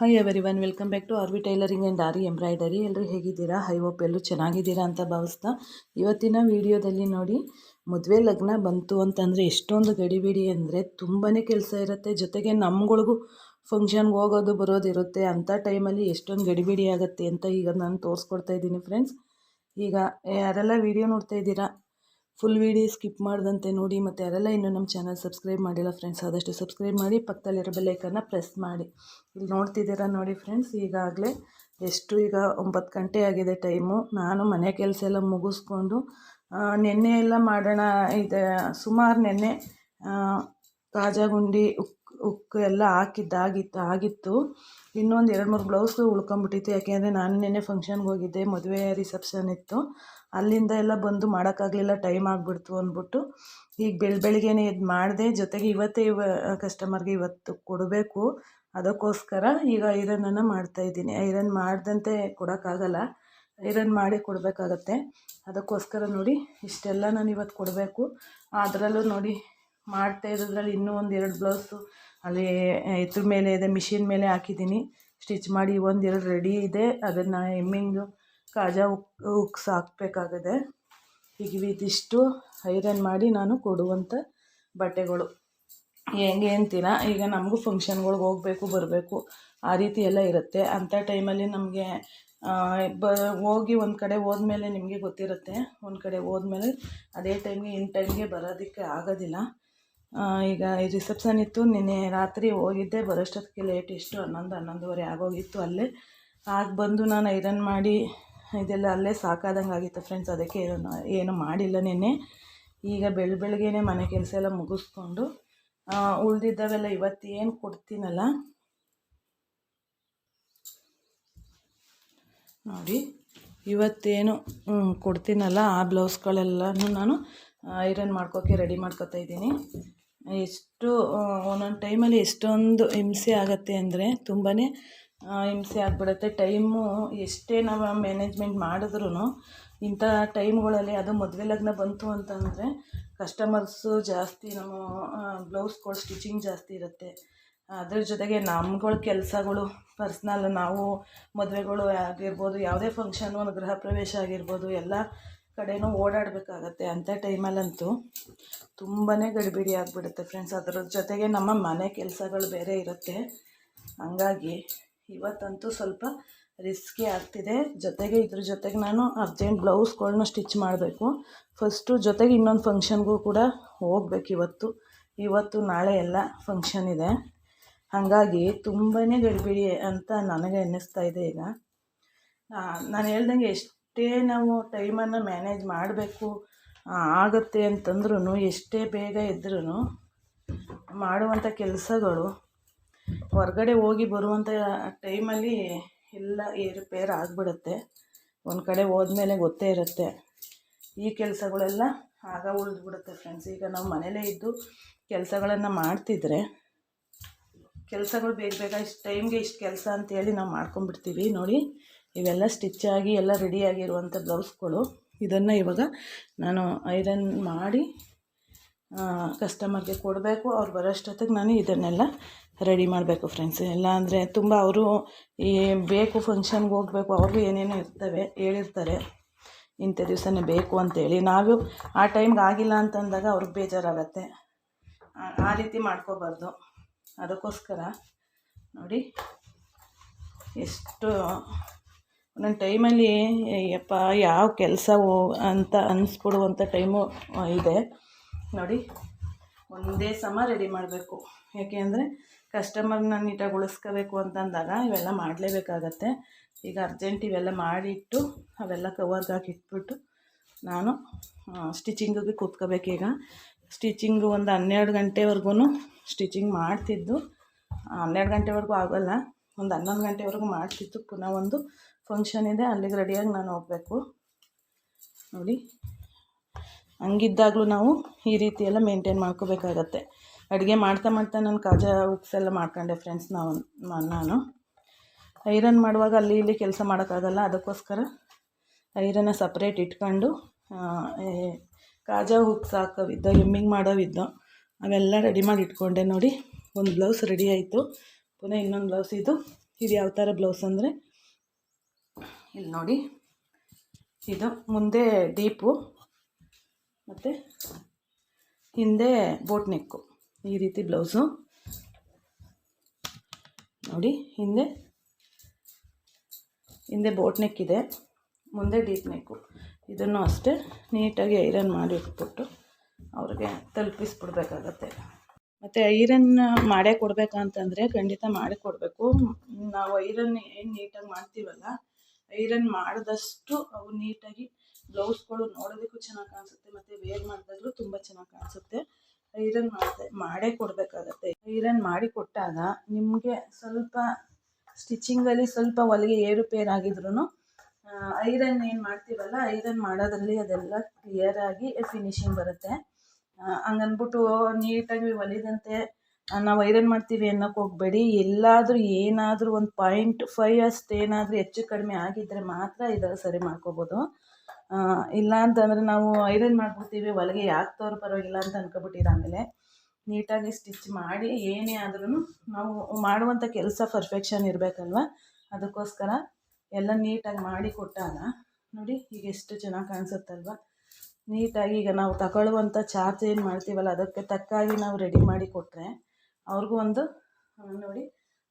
Hi everyone, welcome back to RV tailoring and aari embroidery. ಎಲ್ಲರೂ ಹೇಗಿದ್ದೀರಾ? I hope ಎಲ್ಲರೂ ಚೆನ್ನಾಗಿದ್ದೀರಾ ಅಂತ ಭಾವಿಸ್ತಾ ಇವತ್ತಿನ ವಿಡಿಯೋದಲ್ಲಿ ನೋಡಿ, ಮದುವೆ ಲಗ್ನ ಬಂತು ಅಂತಂದರೆ ಎಷ್ಟೊಂದು ಗಡಿಬಿಡಿ ಅಂದರೆ ತುಂಬಾ ಕೆಲಸ ಇರುತ್ತೆ. ಜೊತೆಗೆ ನಮ್ಗಳಿಗೂ ಫಂಕ್ಷನ್ಗೆ ಹೋಗೋದು ಬರೋದಿರುತ್ತೆ. ಅಂಥ ಟೈಮಲ್ಲಿ ಎಷ್ಟೊಂದು ಗಡಿಬಿಡಿ ಆಗುತ್ತೆ ಅಂತ ಈಗ ನಾನು ತೋರಿಸ್ಕೊಡ್ತಾ ಇದ್ದೀನಿ ಫ್ರೆಂಡ್ಸ್. ಈಗ ಯಾರೆಲ್ಲ ವಿಡಿಯೋ ನೋಡ್ತಾ ಇದ್ದೀರಾ ಫುಲ್ ವಿಡಿಯೋ ಸ್ಕಿಪ್ ಮಾಡ್ದಂತೆ ನೋಡಿ. ಮತ್ತು ಯಾರೆಲ್ಲ ಇನ್ನೂ ನಮ್ಮ ಚಾನಲ್ ಸಬ್ಸ್ಕ್ರೈಬ್ ಮಾಡಿಲ್ಲ ಫ್ರೆಂಡ್ಸ್, ಆದಷ್ಟು ಸಬ್ಸ್ಕ್ರೈಬ್ ಮಾಡಿ, ಪಕ್ಕದಲ್ಲಿರೋ ಬೆಲ್ಲೈಕನ್ನ ಪ್ರೆಸ್ ಮಾಡಿ. ಇಲ್ಲಿ ನೋಡ್ತಿದ್ದೀರಾ ನೋಡಿ ಫ್ರೆಂಡ್ಸ್, ಈಗಾಗಲೇ ಈಗ 9 ಗಂಟೆ ಆಗಿದೆ ಟೈಮು. ನಾನು ಮನೆ ಕೆಲಸ ಎಲ್ಲ ಮುಗಿಸ್ಕೊಂಡು ನೆನ್ನೆ ಎಲ್ಲ ಮಾಡೋಣ ಇದೆ ಸುಮಾರು ನೆನ್ನೆ ಕಾಜಾ ಗುಂಡಿ ಉಕ್ಕು ಎಲ್ಲ ಆಗಿತ್ತು. ಇನ್ನೊಂದು 2-3 ಬ್ಲೌಸು ಉಳ್ಕೊಂಬಿಟ್ಟಿತ್ತು. ಯಾಕೆಂದರೆ ನಾನು ನೆನ್ನೆ ಫಂಕ್ಷನ್ಗೆ ಹೋಗಿದ್ದೆ, ಮದುವೆ ರಿಸೆಪ್ಷನ್ ಇತ್ತು. ಅಲ್ಲಿಂದ ಎಲ್ಲ ಬಂದು ಮಾಡೋಕ್ಕಾಗಲಿಲ್ಲ, ಟೈಮ್ ಆಗಿಬಿಡ್ತು ಅಂದ್ಬಿಟ್ಟು ಈಗ ಬೆಳಗ್ಗೆನೇ ಎದ್ದು ಮಾಡಿದೆ. ಜೊತೆಗೆ ಇವತ್ತೇ ಕಸ್ಟಮರ್ಗೆ ಇವತ್ತು ಕೊಡಬೇಕು. ಅದಕ್ಕೋಸ್ಕರ ಈಗ ಐರನನ್ನು ಮಾಡ್ತಾಯಿದ್ದೀನಿ. ಐರನ್ ಮಾಡ್ದಂತೆ ಕೊಡೋಕ್ಕಾಗಲ್ಲ, ಐರನ್ ಮಾಡಿ ಕೊಡಬೇಕಾಗತ್ತೆ. ಅದಕ್ಕೋಸ್ಕರ ನೋಡಿ ಇಷ್ಟೆಲ್ಲ ನಾನು ಇವತ್ತು ಕೊಡಬೇಕು. ಅದರಲ್ಲೂ ನೋಡಿ ಮಾಡ್ತಾ ಇರೋದ್ರಲ್ಲಿ ಇನ್ನೂ 1-2 ಬ್ಲೌಸು ಅಲ್ಲಿ ಇದ್ರ ಮೇಲೆ ಇದೆ, ಮಿಷಿನ್ ಮೇಲೆ ಹಾಕಿದ್ದೀನಿ. ಸ್ಟಿಚ್ ಮಾಡಿ 1-2 ರೆಡಿ ಇದೆ. ಅದನ್ನು ಎಮ್ಮಿಂಗು ಕಾಜಾ ಉಕ್ಸ್ ಹಾಕಬೇಕಾಗಿದೆ. ಈಗ ಇದಿಷ್ಟು ಐರನ್ ಮಾಡಿ ನಾನು ಕೊಡುವಂಥ ಬಟ್ಟೆಗಳು. ಹೆಂಗೆ ಅಂತೀರಾ, ಈಗ ನಮಗೂ ಫಂಕ್ಷನ್ಗಳ್ಗೆ ಹೋಗಬೇಕು ಬರಬೇಕು ಆ ರೀತಿ ಎಲ್ಲ ಇರುತ್ತೆ. ಅಂಥ ಟೈಮಲ್ಲಿ ನಮಗೆ ಹೋಗಿ ಒಂದು ಕಡೆ ಹೋದ್ಮೇಲೆ ನಿಮಗೆ ಗೊತ್ತಿರುತ್ತೆ, ಒಂದು ಕಡೆ ಹೋದ್ಮೇಲೆ ಅದೇ ಟೈಮ್ಗೆ ಬರೋದಕ್ಕೆ ಆಗೋದಿಲ್ಲ. ಈಗ ಈ ರಿಸೆಪ್ಷನ್ ಇತ್ತು, ನಿನ್ನೆ ರಾತ್ರಿ ಹೋಗಿದ್ದೆ, ಬರೋಷ್ಟೊತ್ತಿಗೆ ಲೇಟ್, ಎಷ್ಟು 11-11:30 ಆಗೋಗಿತ್ತು. ಅಲ್ಲೇ ಬಂದು ನಾನು ಐರನ್ ಮಾಡಿ ಇದೆಲ್ಲ ಅಲ್ಲೇ ಸಾಕಾದಂಗೆ ಆಗಿತ್ತು ಫ್ರೆಂಡ್ಸ್. ಅದಕ್ಕೆ ಏನು ಮಾಡಿಲ್ಲ ನಿನ್ನೆ. ಈಗ ಬೆಳಗ್ಗೆನೇ ಮನೆ ಕೆಲಸ ಎಲ್ಲ ಮುಗಿಸ್ಕೊಂಡು ಉಳಿದಿದ್ದಾವೆಲ್ಲ ಇವತ್ತೇನು ಕೊಡ್ತೀನಲ್ಲ ನೋಡಿ, ಇವತ್ತೇನು ಕೊಡ್ತೀನಲ್ಲ ಆ ಬ್ಲೌಸ್ಗಳೆಲ್ಲನೂ ನಾನು ಐರನ್ ಮಾಡ್ಕೋಕ್ಕೆ ರೆಡಿ ಮಾಡ್ಕೊತಾ ಇದ್ದೀನಿ. ಒಂದೊಂದು ಟೈಮಲ್ಲಿ ಎಷ್ಟೊಂದು ಹಿಂಸೆ ಆಗುತ್ತೆ ಅಂದರೆ ತುಂಬಾ ಹಿಂಸೆ ಆಗಿಬಿಡುತ್ತೆ. ಟೈಮು ಎಷ್ಟೇ ನಾವು ಮ್ಯಾನೇಜ್ಮೆಂಟ್ ಮಾಡಿದ್ರೂ ಇಂಥ ಟೈಮ್ಗಳಲ್ಲಿ, ಅದು ಮದುವೆ ಲಗ್ನ ಬಂತು ಅಂತಂದರೆ ಕಸ್ಟಮರ್ಸು ಜಾಸ್ತಿ, ನಮ್ಮ ಬ್ಲೌಸ್ಗಳು ಸ್ಟಿಚಿಂಗ್ ಜಾಸ್ತಿ ಇರುತ್ತೆ. ಅದ್ರ ಜೊತೆಗೆ ನಮ್ಗಳ ಕೆಲಸಗಳು ಪರ್ಸ್ನಲ್, ನಾವು ಮದುವೆಗಳು ಆಗಿರ್ಬೋದು, ಯಾವುದೇ ಫಂಕ್ಷನ್, ಒಂದು ಗೃಹ ಪ್ರವೇಶ ಆಗಿರ್ಬೋದು, ಎಲ್ಲ ಕಡೆನೂ ಓಡಾಡಬೇಕಾಗತ್ತೆ. ಅಂಥ ಟೈಮಲ್ಲಂತೂ ತುಂಬಾ ಗಡಿಬಿಡಿ ಆಗಿಬಿಡುತ್ತೆ ಫ್ರೆಂಡ್ಸ್. ಅದರ ಜೊತೆಗೆ ನಮ್ಮ ಮನೆ ಕೆಲಸಗಳು ಬೇರೆ ಇರುತ್ತೆ. ಹಂಗಾಗಿ ಇವತ್ತಂತೂ ಸ್ವಲ್ಪ ರಿಸ್ಕಿ ಆಗ್ತಿದೆ. ಜೊತೆಗೆ ಇದ್ರ ಜೊತೆಗೆ ನಾನು ಅರ್ಜೆಂಟ್ ಬ್ಲೌಸ್ಗಳ್ನ ಸ್ಟಿಚ್ ಮಾಡಬೇಕು ಫಸ್ಟು. ಜೊತೆಗೆ ಇನ್ನೊಂದು ಫಂಕ್ಷನ್ಗೂ ಕೂಡ ಹೋಗ್ಬೇಕು ಇವತ್ತು ನಾಳೆ ಎಲ್ಲ ಫಂಕ್ಷನ್ ಇದೆ. ಹಾಗಾಗಿ ತುಂಬಾ ಗಡಿಬಿಡಿ ಅಂತ ನನಗೆ ಅನ್ನಿಸ್ತಾ ಇದೆ. ಈಗ ನಾನು ಹೇಳ್ದಂಗೆ ಎಷ್ಟೇ ನಾವು ಟೈಮನ್ನು ಮ್ಯಾನೇಜ್ ಮಾಡಬೇಕು ಆಗುತ್ತೆ ಅಂತಂದ್ರೂ, ಎಷ್ಟೇ ಬೇಗ ಇದ್ರೂ ಮಾಡುವಂಥ ಕೆಲಸಗಳು ಹೊರಗಡೆ ಹೋಗಿ ಬರುವಂಥ ಟೈಮಲ್ಲಿ ಎಲ್ಲ ಏರುಪೇರು ಆಗಿಬಿಡುತ್ತೆ. ಒಂದು ಕಡೆ ಹೋದ್ಮೇಲೆ ಗೊತ್ತೇ ಇರುತ್ತೆ, ಈ ಕೆಲಸಗಳೆಲ್ಲ ಆಗ ಉಳಿದ್ಬಿಡುತ್ತೆ ಫ್ರೆಂಡ್ಸ್. ಈಗ ನಾವು ಮನೇಲೇ ಇದ್ದು ಕೆಲಸಗಳನ್ನು ಮಾಡ್ತಿದ್ರೆ ಕೆಲಸಗಳು ಬೇಗ ಇಷ್ಟು ಟೈಮ್ಗೆ ಇಷ್ಟು ಕೆಲಸ ಅಂತೇಳಿ ನಾವು ಮಾಡ್ಕೊಂಬಿಡ್ತೀವಿ. ನೋಡಿ, ಇವೆಲ್ಲ ಸ್ಟಿಚ್ಚಾಗಿ ಎಲ್ಲ ರೆಡಿಯಾಗಿರುವಂಥ ಬ್ಲೌಸ್ಗಳು. ಇದನ್ನು ಇವಾಗ ನಾನು ಐರನ್ ಮಾಡಿ ಕಸ್ಟಮರ್ಗೆ ಕೊಡಬೇಕು. ಅವ್ರು ಬರೋಷ್ಟೊತ್ತಿಗೆ ನಾನು ಇದನ್ನೆಲ್ಲ ರೆಡಿ ಮಾಡಬೇಕು ಫ್ರೆಂಡ್ಸ್. ಎಲ್ಲ ಅಂದರೆ ತುಂಬ ಅವರು ಬೇಕು ಫಂಕ್ಷನ್ಗೆ ಹೋಗಬೇಕು, ಅವ್ರಿಗೂ ಏನೇನೋ ಹೇಳಿರ್ತಾರೆ, ಇಂಥ ದಿವಸನೇ ಬೇಕು ಅಂತೇಳಿ. ನಾವು ಆ ಟೈಮ್ಗೆ ಆಗಿಲ್ಲ ಅಂತಂದಾಗ ಅವ್ರಿಗೆ ಬೇಜಾರಾಗತ್ತೆ. ಆ ರೀತಿ ಮಾಡ್ಕೋಬಾರ್ದು. ಅದಕ್ಕೋಸ್ಕರ ನೋಡಿ, ಎಷ್ಟು ಒಂದೊಂದು ಟೈಮಲ್ಲಿ ಯಪ್ಪ ಯಾವ ಕೆಲಸ ಅಂತ ಅನಿಸ್ಬಿಡುವಂಥ ಟೈಮು ಇದೆ ನೋಡಿ. ಒಂದೇ ಸಮ ರೆಡಿ ಮಾಡಬೇಕು. ಯಾಕೆ ಅಂದರೆ ಕಸ್ಟಮರ್ನ ನೀಟಾಗಿ ಉಳಿಸ್ಕೋಬೇಕು ಅಂತಂದಾಗ ಇವೆಲ್ಲ ಮಾಡಲೇಬೇಕಾಗತ್ತೆ. ಈಗ ಅರ್ಜೆಂಟ್ ಇವೆಲ್ಲ ಮಾಡಿಟ್ಟು ಅವೆಲ್ಲ ಕವರ್ಗೆ ಹಾಕಿಟ್ಬಿಟ್ಟು ನಾನು ಸ್ಟಿಚಿಂಗಿಗೆ ಕೂತ್ಕೋಬೇಕೀಗ. ಸ್ಟಿಚಿಂಗು ಒಂದು 12 ಗಂಟೆವರೆಗೂ ಸ್ಟಿಚಿಂಗ್ ಮಾಡ್ತಿದ್ದು. 12 ಗಂಟೆವರೆಗೂ ಆಗೋಲ್ಲ, ಒಂದು 11 ಗಂಟೆವರೆಗೂ ಮಾಡ್ತಿದ್ದು. ಪುನಃ ಒಂದು ಫಂಕ್ಷನ್ ಇದೆ, ಅಲ್ಲಿಗೆ ರೆಡಿಯಾಗಿ ನಾನು ಹೋಗಬೇಕು ನೋಡಿ. ಹಂಗಿದ್ದಾಗಲೂ ನಾವು ಈ ರೀತಿ ಎಲ್ಲ ಮೇಂಟೈನ್ ಮಾಡ್ಕೋಬೇಕಾಗತ್ತೆ. ಅಡುಗೆ ಮಾಡ್ತಾ ನಾನು ಕಾಜಾ ಉಕ್ಸ್ ಎಲ್ಲ ಮಾಡ್ಕೊಂಡೆ ಫ್ರೆಂಡ್ಸ್. ನಾನು ಐರನ್ ಮಾಡುವಾಗ ಅಲ್ಲಿ ಇಲ್ಲಿ ಕೆಲಸ ಮಾಡೋಕ್ಕಾಗಲ್ಲ. ಅದಕ್ಕೋಸ್ಕರ ಐರನ್ನ ಸಪ್ರೇಟ್ ಇಟ್ಕೊಂಡು ಕಾಜಾ ಹುಕ್ಸ್ ಹಾಕೋವಿದ್ದು, ಎಮ್ಮಿಂಗ್ ಮಾಡೋವಿದ್ದು ಅವೆಲ್ಲ ರೆಡಿ ಮಾಡಿ ಇಟ್ಕೊಂಡೆ ನೋಡಿ. ಒಂದು ಬ್ಲೌಸ್ ರೆಡಿ ಆಯಿತು. ಪುನಃ ಇನ್ನೊಂದು ಬ್ಲೌಸ್ ಇದು ಇದು ಯಾವ ಥರ ಬ್ಲೌಸ್ ಅಂದರೆ ಇಲ್ಲಿ ನೋಡಿ, ಇದು ಮುಂದೆ ಡೀಪು ಮತ್ತು ಹಿಂದೆ ಬೋಟ್ ನೆಕ್ಕು, ಈ ರೀತಿ ಬ್ಲೌಸು ನೋಡಿ. ಹಿಂದೆ ಬೋಟ್ ನೆಕ್ ಇದೆ, ಮುಂದೆ ಡೀಪ್ ನೆಕ್ಕು. ಇದನ್ನು ಅಷ್ಟೇ ನೀಟಾಗಿ ಐರನ್ ಮಾಡಿ ಇಟ್ಬಿಟ್ಟು ಅವ್ರಿಗೆ ತಲುಪಿಸ್ಬಿಡ್ಬೇಕಾಗತ್ತೆ. ಮತ್ತು ಐರನ್ ಮಾಡೇ ಕೊಡಬೇಕಂತಂದರೆ ಖಂಡಿತ ಮಾಡಿ ಕೊಡಬೇಕು. ನಾವು ಐರನ್ ಏನು ನೀಟಾಗಿ ಮಾಡ್ತೀವಲ್ಲ, ಐರನ್ ಮಾಡಿದಷ್ಟು ಅವು ನೀಟಾಗಿ ಬ್ಲೌಸ್ಗಳು ನೋಡೋದಕ್ಕೂ ಚೆನ್ನಾಗಿ ಕಾಣಿಸುತ್ತೆ ಮತ್ತು ವೇರ್ ಮಾಡಿದಾಗಲೂ ತುಂಬ ಚೆನ್ನಾಗಿ ಕಾಣಿಸುತ್ತೆ. ಐರನ್ ಮಾಡೇ ಕೊಡಬೇಕಾಗತ್ತೆ. ಐರನ್ ಮಾಡಿ ಕೊಟ್ಟಾಗ ನಿಮಗೆ ಸ್ವಲ್ಪ ಸ್ಟಿಚಿಂಗಲ್ಲಿ ಸ್ವಲ್ಪ ಹೊಲಿಗೆ ಏರುಪೇರಾಗಿದ್ರೂ ಐರನ್ ಏನು ಮಾಡ್ತೀವಲ್ಲ, ಐರನ್ ಮಾಡೋದ್ರಲ್ಲಿ ಅದೆಲ್ಲ ಕ್ಲಿಯರಾಗಿ ಫಿನಿಶಿಂಗ್ ಬರುತ್ತೆ. ಹಂಗನ್ಬಿಟ್ಟು ನೀಟಾಗಿ ಹೊಲಿದಂತೆ ನಾವು ಐರನ್ ಮಾಡ್ತೀವಿ ಅನ್ನೋಕ್ಕೆ ಹೋಗಬೇಡಿ. ಎಲ್ಲಾದರೂ ಏನಾದರೂ ಒಂದು 0.5 ಅಷ್ಟೇನಾದರೂ ಹೆಚ್ಚು ಕಡಿಮೆ ಆಗಿದ್ದರೆ ಮಾತ್ರ ಇದನ್ನು ಸರಿ ಮಾಡ್ಕೋಬೋದು. ಇಲ್ಲ ಅಂತಂದರೆ ನಾವು ಐರನ್ ಮಾಡ್ಬಿಡ್ತೀವಿ, ಹೊಲಿಗೆ ಯಾಕ್ತವ್ರು ಪರವಾಗಿಲ್ಲ ಅಂತ ಅನ್ಕೊಬಿಟ್ಟಿರ. ಆಮೇಲೆ ನೀಟಾಗಿ ಸ್ಟಿಚ್ ಮಾಡಿ ಏನೇ ಆದ್ರೂ ನಾವು ಮಾಡುವಂಥ ಕೆಲಸ ಪರ್ಫೆಕ್ಷನ್ ಇರಬೇಕಲ್ವ. ಅದಕ್ಕೋಸ್ಕರ ಎಲ್ಲ ನೀಟಾಗಿ ಮಾಡಿ ಕೊಟ್ಟಾಗ ನೋಡಿ ಈಗ ಎಷ್ಟು ಚೆನ್ನಾಗಿ ಕಾಣಿಸುತ್ತಲ್ವ. ನೀಟಾಗಿ ಈಗ ನಾವು ತಗೊಳ್ಳುವಂಥ ಚಾರ್ಜ್ ಏನು ಮಾಡ್ತೀವಲ್ಲ ಅದಕ್ಕೆ ತಕ್ಕಾಗಿ ನಾವು ರೆಡಿ ಮಾಡಿ ಕೊಟ್ಟರೆ ಅವ್ರಿಗೂ ಒಂದು ನೋಡಿ,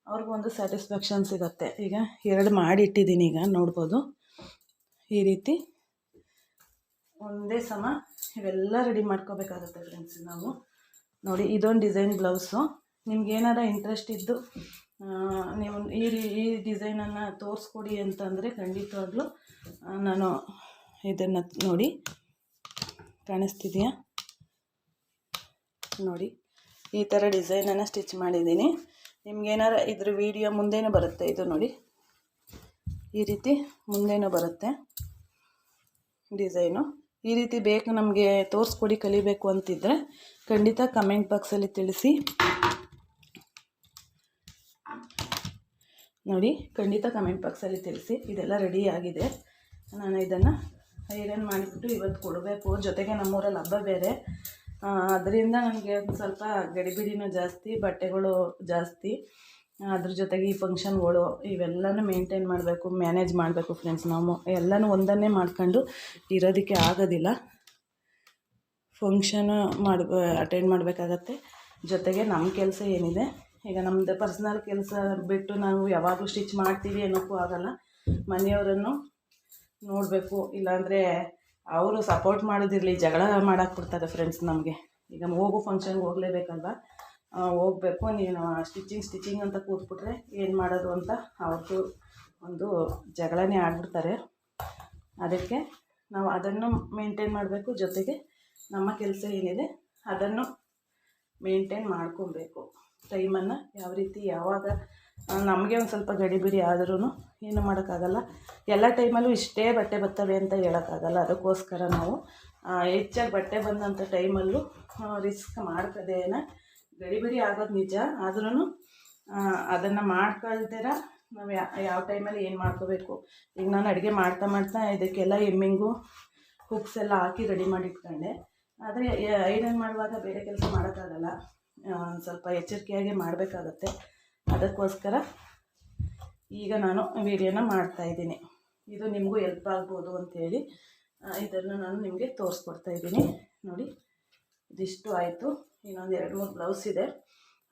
ಅವ್ರಿಗೂ ಒಂದು ಸ್ಯಾಟಿಸ್ಫ್ಯಾಕ್ಷನ್ ಸಿಗುತ್ತೆ. ಈಗ 2 ಮಾಡಿ ಇಟ್ಟಿದ್ದೀನಿ, ಈಗ ನೋಡ್ಬೋದು. ಈ ರೀತಿ ಒಂದೇ ಸಮ ಇವೆಲ್ಲ ರೆಡಿ ಮಾಡ್ಕೋಬೇಕಾಗುತ್ತೆ ಫ್ರೆಂಡ್ಸ್. ನಾವು ನೋಡಿ, ಇದೊಂದು ಡಿಸೈನ್ ಬ್ಲೌಸು. ನಿಮ್ಗೇನಾರ ಇಂಟ್ರೆಸ್ಟ್ ಇದ್ದು ನೀವು ಈ ಡಿಸೈನನ್ನು ತೋರಿಸ್ಕೊಡಿ ಅಂತಂದರೆ ಖಂಡಿತವಾಗ್ಲೂ ನಾನು ಇದನ್ನು ನೋಡಿ, ಕಾಣಿಸ್ತಿದೆಯಾ ನೋಡಿ, ಈ ಥರ ಡಿಸೈನನ್ನು ಸ್ಟಿಚ್ ಮಾಡಿದ್ದೀನಿ. ನಿಮ್ಗೇನಾರ ಇದ್ರ ವಿಡಿಯೋ ಮುಂದೆನೂ ಬರುತ್ತೆ. ಇದು ನೋಡಿ, ಈ ರೀತಿ ಮುಂದೆನೂ ಬರುತ್ತೆ ಡಿಸೈನು. ಈ ರೀತಿ ಬೇಕು ನಮಗೆ ತೋರಿಸ್ಕೊಡಿ, ಕಲಿಬೇಕು ಅಂತಿದ್ದರೆ ಖಂಡಿತ ಕಮೆಂಟ್ ಬಾಕ್ಸಲ್ಲಿ ತಿಳಿಸಿ ನೋಡಿ, ಖಂಡಿತ ಕಮೆಂಟ್ ಬಾಕ್ಸಲ್ಲಿ ತಿಳಿಸಿ. ಇದೆಲ್ಲ ರೆಡಿ ಆಗಿದೆ. ನಾನು ಇದನ್ನು ಐರನ್ ಮಾಡಿಬಿಟ್ಟು ಇವತ್ತು ಕೊಡಬೇಕು. ಜೊತೆಗೆ ನಮ್ಮೂರಲ್ಲಿ ಹಬ್ಬ ಬೇರೆ, ಅದರಿಂದ ನನಗೆ ಒಂದು ಸ್ವಲ್ಪ ಗಡಿಬಿಡಿನೂ ಜಾಸ್ತಿ, ಬಟ್ಟೆಗಳು ಜಾಸ್ತಿ. ಅದ್ರ ಜೊತೆಗೆ ಈ ಫಂಕ್ಷನ್ಗಳು ಇವೆಲ್ಲನೂ ಮೇಂಟೈನ್ ಮಾಡಬೇಕು, ಮ್ಯಾನೇಜ್ ಮಾಡಬೇಕು ಫ್ರೆಂಡ್ಸ್. ನಾವು ಎಲ್ಲನೂ ಒಂದನ್ನೇ ಮಾಡ್ಕೊಂಡು ಇರೋದಕ್ಕೆ ಆಗೋದಿಲ್ಲ. ಫಂಕ್ಷನು ಅಟೆಂಡ್ ಮಾಡಬೇಕಾಗತ್ತೆ. ಜೊತೆಗೆ ನಮ್ಮ ಕೆಲಸ ಏನಿದೆ, ಈಗ ನಮ್ಮದು ಪರ್ಸ್ನಲ್ ಕೆಲಸ ಬಿಟ್ಟು ನಾವು ಯಾವಾಗಲೂ ಸ್ಟಿಚ್ ಮಾಡ್ತೀವಿ ಅನ್ನೋಕ್ಕೂ ಆಗೋಲ್ಲ. ಮನೆಯವರನ್ನು ನೋಡಬೇಕು, ಇಲ್ಲಾಂದರೆ ಅವರು ಸಪೋರ್ಟ್ ಮಾಡೋದಿರಲಿ, ಜಗಳ ಮಾಡಾಕ್ಬಿಡ್ತಾರೆ ಫ್ರೆಂಡ್ಸ್ ನಮಗೆ. ಈಗ ಹೋಗು ಫಂಕ್ಷನ್ಗೆ ಹೋಗಲೇಬೇಕಲ್ವ, ಹೋಗಬೇಕು, ನೀನು ಸ್ಟಿಚಿಂಗ್ ಅಂತ ಕೂತ್ಬಿಟ್ರೆ ಏನು ಮಾಡೋದು ಅಂತ ಅವ್ರದ್ದು ಒಂದು ಜಗಳನೇ ಆಡ್ಬಿಡ್ತಾರೆ. ಅದಕ್ಕೆ ನಾವು ಅದನ್ನು ಮೇಂಟೈನ್ ಮಾಡಬೇಕು. ಜೊತೆಗೆ ನಮ್ಮ ಕೆಲಸ ಏನಿದೆ ಅದನ್ನು ಮೇಂಟೈನ್ ಮಾಡ್ಕೊಬೇಕು. ಟೈಮನ್ನು ಯಾವ ರೀತಿ ಯಾವಾಗ ನಮಗೆ ಒಂದು ಸ್ವಲ್ಪ ಗಡಿಬಿಡಿ ಆದ್ರೂ ಏನು ಮಾಡೋಕ್ಕಾಗಲ್ಲ. ಎಲ್ಲ ಟೈಮಲ್ಲೂ ಇಷ್ಟೇ ಬಟ್ಟೆ ಬರ್ತವೆ ಅಂತ ಹೇಳೋಕ್ಕಾಗಲ್ಲ. ಅದಕ್ಕೋಸ್ಕರ ನಾವು ಹೆಚ್ಚಾಗಿ ಬಟ್ಟೆ ಬಂದಂಥ ಟೈಮಲ್ಲೂ ರಿಸ್ಕ್ ಮಾಡ್ಕೋದೇನ ಗಡಿಬಿಡಿ ಆಗೋದು ನಿಜ. ಆದ್ರೂ ಅದನ್ನು ಮಾಡ್ಕೊಳ್ತೀರ ನಾವು ಯಾವ ಟೈಮಲ್ಲಿ ಏನು ಮಾಡ್ಕೋಬೇಕು. ಈಗ ನಾನು ಅಡುಗೆ ಮಾಡ್ತಾ ಇದಕ್ಕೆಲ್ಲ ಎಮ್ಮಿಂಗು ಹುಕ್ಸ್ ಎಲ್ಲ ಹಾಕಿ ರೆಡಿ ಮಾಡಿ ಇಟ್ಕೊಂಡೆ. ಆದರೆ ಐರನ್ ಮಾಡುವಾಗ ಬೇರೆ ಕೆಲಸ ಮಾಡೋಕ್ಕಾಗಲ್ಲ, ಸ್ವಲ್ಪ ಎಚ್ಚರಿಕೆಯಾಗಿ ಮಾಡಬೇಕಾಗತ್ತೆ. ಅದಕ್ಕೋಸ್ಕರ ಈಗ ನಾನು ವಿಡಿಯೋನ ಮಾಡ್ತಾಯಿದ್ದೀನಿ. ಇದು ನಿಮಗೂ ಹೆಲ್ಪ್ ಆಗ್ಬೋದು ಅಂಥೇಳಿ ಇದನ್ನು ನಾನು ನಿಮಗೆ ತೋರಿಸ್ಕೊಡ್ತಾಯಿದ್ದೀನಿ. ನೋಡಿ, ಇದಿಷ್ಟು ಆಯಿತು. ಇನ್ನೊಂದು 2-3 ಬ್ಲೌಸ್ ಇದೆ,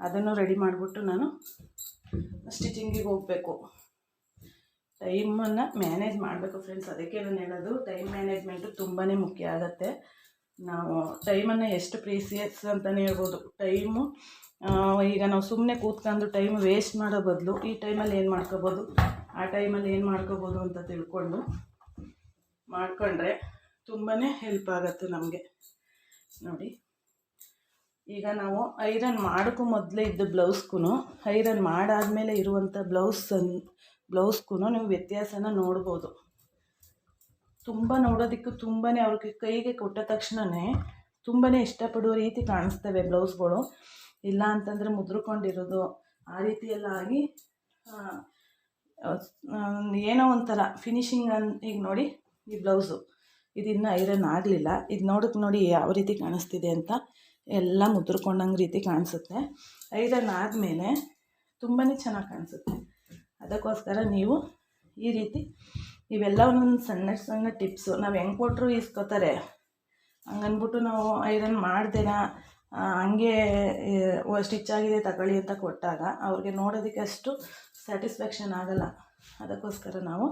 ಅದನ್ನು ರೆಡಿ ಮಾಡಿಬಿಟ್ಟು ನಾನು ಸ್ಟಿಚಿಂಗಿಗೆ ಹೋಗಬೇಕು. ಟೈಮನ್ನು ಮ್ಯಾನೇಜ್ ಮಾಡಬೇಕು ಫ್ರೆಂಡ್ಸ್. ಅದಕ್ಕೆ ನಾನು ಹೇಳೋದು, ಟೈಮ್ ಮ್ಯಾನೇಜ್ಮೆಂಟು ತುಂಬಾ ಮುಖ್ಯ ಆಗುತ್ತೆ. ನಾವು ಟೈಮನ್ನು ಎಷ್ಟು ಪ್ರೀಸಿಯಸ್ ಅಂತಲೇ ಹೇಳ್ಬೋದು. ಟೈಮು ಈಗ ನಾವು ಸುಮ್ಮನೆ ಕೂತ್ಕೊಂಡು ಟೈಮ್ ವೇಸ್ಟ್ ಮಾಡೋ ಬದಲು ಈ ಟೈಮಲ್ಲಿ ಏನು ಮಾಡ್ಕೋಬೋದು, ಆ ಟೈಮಲ್ಲಿ ಏನು ಮಾಡ್ಕೋಬೋದು ಅಂತ ತಿಳ್ಕೊಂಡು ಮಾಡ್ಕೊಂಡ್ರೆ ತುಂಬಾ ಹೆಲ್ಪ್ ಆಗುತ್ತೆ ನಮಗೆ. ನೋಡಿ, ಈಗ ನಾವು ಐರನ್ ಮಾಡೋಕ್ಕೂ ಮೊದಲೇ ಇದ್ದ ಬ್ಲೌಸ್ಗೂ ಐರನ್ ಮಾಡಾದಮೇಲೆ ಇರುವಂಥ ಬ್ಲೌಸ್ಗೂ ನೀವು ವ್ಯತ್ಯಾಸನ ನೋಡ್ಬೋದು. ತುಂಬ ನೋಡೋದಕ್ಕೂ ತುಂಬಾ ಅವ್ರಿಗೆ ಕೈಗೆ ಕೊಟ್ಟ ತಕ್ಷಣವೇ ತುಂಬಾ ಇಷ್ಟಪಡುವ ರೀತಿ ಕಾಣಿಸ್ತವೆ ಬ್ಲೌಸ್ಗಳು. ಇಲ್ಲ ಅಂತಂದರೆ ಮುದ್ರಕೊಂಡಿರೋದು ಆ ರೀತಿ ಎಲ್ಲ ಆಗಿ ಏನೋ ಒಂಥರ ಫಿನಿಶಿಂಗ್ ಈಗ ನೋಡಿ, ಈ ಬ್ಲೌಸು ಇದಿನ್ನೂ ಐರನ್ ಆಗಲಿಲ್ಲ. ಇದು ನೋಡೋಕ್ಕೆ ನೋಡಿ ಯಾವ ರೀತಿ ಕಾಣಿಸ್ತಿದೆ ಅಂತ, ಎಲ್ಲ ಮುದ್ರಕೊಂಡಂಗೆ ರೀತಿ ಕಾಣಿಸುತ್ತೆ. ಐರನ್ ಆದಮೇಲೆ ತುಂಬಾ ಚೆನ್ನಾಗಿ ಕಾಣಿಸುತ್ತೆ. ಅದಕ್ಕೋಸ್ಕರ ನೀವು ಈ ರೀತಿ ಇವೆಲ್ಲ ಒಂದೊಂದು ಸಣ್ಣ ಸಣ್ಣ ಟಿಪ್ಸು. ನಾವು ಹೆಂಗೆ ಕೊಟ್ಟರು ಇಸ್ಕೋತಾರೆ. ಹಂಗನ್ಬಿಟ್ಟು ನಾವು ಐರನ್ ಮಾಡ್ದೇನ ಹಂಗೆ ಸ್ಟಿಚ್ ಆಗಿದೆ ತಗೊಳ್ಳಿ ಅಂತ ಕೊಟ್ಟಾಗ ಅವ್ರಿಗೆ ನೋಡೋದಕ್ಕೆ ಅಷ್ಟು ಸ್ಯಾಟಿಸ್ಫ್ಯಾಕ್ಷನ್ ಆಗೋಲ್ಲ. ಅದಕ್ಕೋಸ್ಕರ ನಾವು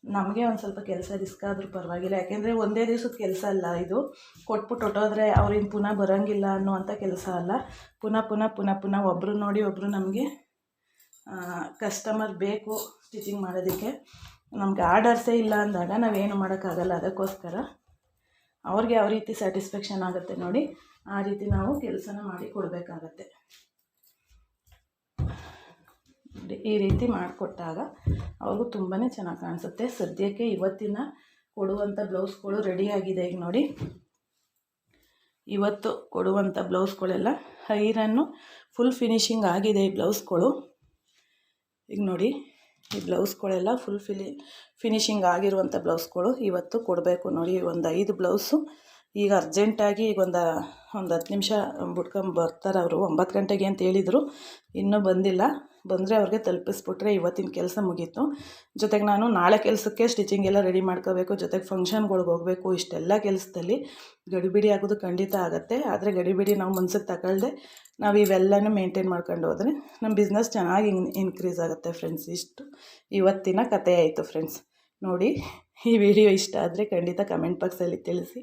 ನಮಗೆ ಒಂದು ಸ್ವಲ್ಪ ಕೆಲಸ ರಿಸ್ಕ್ ಆದರೂ ಪರವಾಗಿಲ್ಲ, ಯಾಕೆಂದರೆ ಒಂದೇ ದಿವ್ಸದ ಕೆಲಸ ಅಲ್ಲ ಇದು. ಕೊಟ್ಬಿಟ್ಟು ಹೊಟ್ಟೋದ್ರೆ ಅವ್ರಿನ್ನು ಪುನಃ ಬರೋಂಗಿಲ್ಲ ಅನ್ನುವಂಥ ಕೆಲಸ ಅಲ್ಲ. ಪುನಃ ಪುನಃ ಪುನಃ ಪುನಃ ಒಬ್ಬರು ನೋಡಿ ಒಬ್ಬರು ನಮಗೆ ಕಸ್ಟಮರ್ ಬೇಕು ಸ್ಟಿಚಿಂಗ್ ಮಾಡೋದಕ್ಕೆ. ನಮಗೆ ಆರ್ಡರ್ಸೇ ಇಲ್ಲ ಅಂದಾಗ ನಾವೇನು ಮಾಡೋಕ್ಕಾಗಲ್ಲ. ಅದಕ್ಕೋಸ್ಕರ ಅವ್ರಿಗೆ ಯಾವ ರೀತಿ ಸ್ಯಾಟಿಸ್ಫ್ಯಾಕ್ಷನ್ ಆಗುತ್ತೆ ನೋಡಿ ಆ ರೀತಿ ನಾವು ಕೆಲಸನ ಮಾಡಿ ಕೊಡಬೇಕಾಗತ್ತೆ. ಈ ರೀತಿ ಮಾಡಿಕೊಟ್ಟಾಗ ಅವ್ರಿಗೂ ತುಂಬಾ ಚೆನ್ನಾಗಿ ಕಾಣಿಸುತ್ತೆ. ಸದ್ಯಕ್ಕೆ ಇವತ್ತಿನ ಕೊಡುವಂಥ ಬ್ಲೌಸ್ಗಳು ರೆಡಿಯಾಗಿದೆ. ಈಗ ನೋಡಿ, ಇವತ್ತು ಕೊಡುವಂಥ ಬ್ಲೌಸ್ಗಳೆಲ್ಲ ಐರನ್ನು ಫುಲ್ ಫಿನಿಶಿಂಗ್ ಆಗಿದೆ. ಈ ಬ್ಲೌಸ್ಗಳು ಈಗ ನೋಡಿ, ಈ ಬ್ಲೌಸ್ಗಳೆಲ್ಲ ಫುಲ್ ಫಿನಿಶಿಂಗ್ ಆಗಿರುವಂಥ ಬ್ಲೌಸ್ಗಳು ಇವತ್ತು ಕೊಡಬೇಕು. ನೋಡಿ, ಒಂದು 5 ಬ್ಲೌಸು ಈಗ ಅರ್ಜೆಂಟಾಗಿ ಈಗ ಒಂದು 10 ನಿಮಿಷ ಬರ್ತಾರೆ ಅವರು. 9 ಗಂಟೆಗೆ ಅಂತ ಹೇಳಿದರು, ಇನ್ನೂ ಬಂದಿಲ್ಲ. ಬಂದರೆ ಅವ್ರಿಗೆ ತಲುಪಿಸ್ಬಿಟ್ರೆ ಇವತ್ತಿನ ಕೆಲಸ ಮುಗೀತು. ಜೊತೆಗೆ ನಾನು ನಾಳೆ ಕೆಲಸಕ್ಕೆ ಸ್ಟಿಚಿಂಗ್ ಎಲ್ಲ ರೆಡಿ ಮಾಡ್ಕೋಬೇಕು, ಜೊತೆಗೆ ಫಂಕ್ಷನ್ಗಳಿಗೆ ಹೋಗಬೇಕು. ಇಷ್ಟೆಲ್ಲ ಕೆಲಸದಲ್ಲಿ ಗಡಿಬಿಡಿ ಆಗೋದು ಖಂಡಿತ ಆಗುತ್ತೆ. ಆದರೆ ಗಡಿಬಿಡಿ ನಾವು ಮನ್ಸಿಗೆ ತಗೊಳ್ದೆ ನಾವು ಇವೆಲ್ಲನೂ ಮೇಂಟೈನ್ ಮಾಡ್ಕೊಂಡು ಹೋದರೆ ನಮ್ಮ ಬಿಸ್ನೆಸ್ ಚೆನ್ನಾಗಿ ಇನ್ಕ್ರೀಸ್ ಆಗುತ್ತೆ ಫ್ರೆಂಡ್ಸ್. ಇಷ್ಟು ಇವತ್ತಿನ ಕಥೆ ಆಯಿತು ಫ್ರೆಂಡ್ಸ್. ನೋಡಿ, ಈ ವಿಡಿಯೋ ಇಷ್ಟ ಆದರೆ ಖಂಡಿತ ಕಮೆಂಟ್ ಬಾಕ್ಸಲ್ಲಿ ತಿಳಿಸಿ,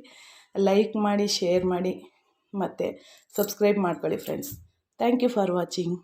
ಲೈಕ್ ಮಾಡಿ, ಶೇರ್ ಮಾಡಿ ಮತ್ತು ಸಬ್ಸ್ಕ್ರೈಬ್ ಮಾಡ್ಕೊಳ್ಳಿ friends. Thank you for watching.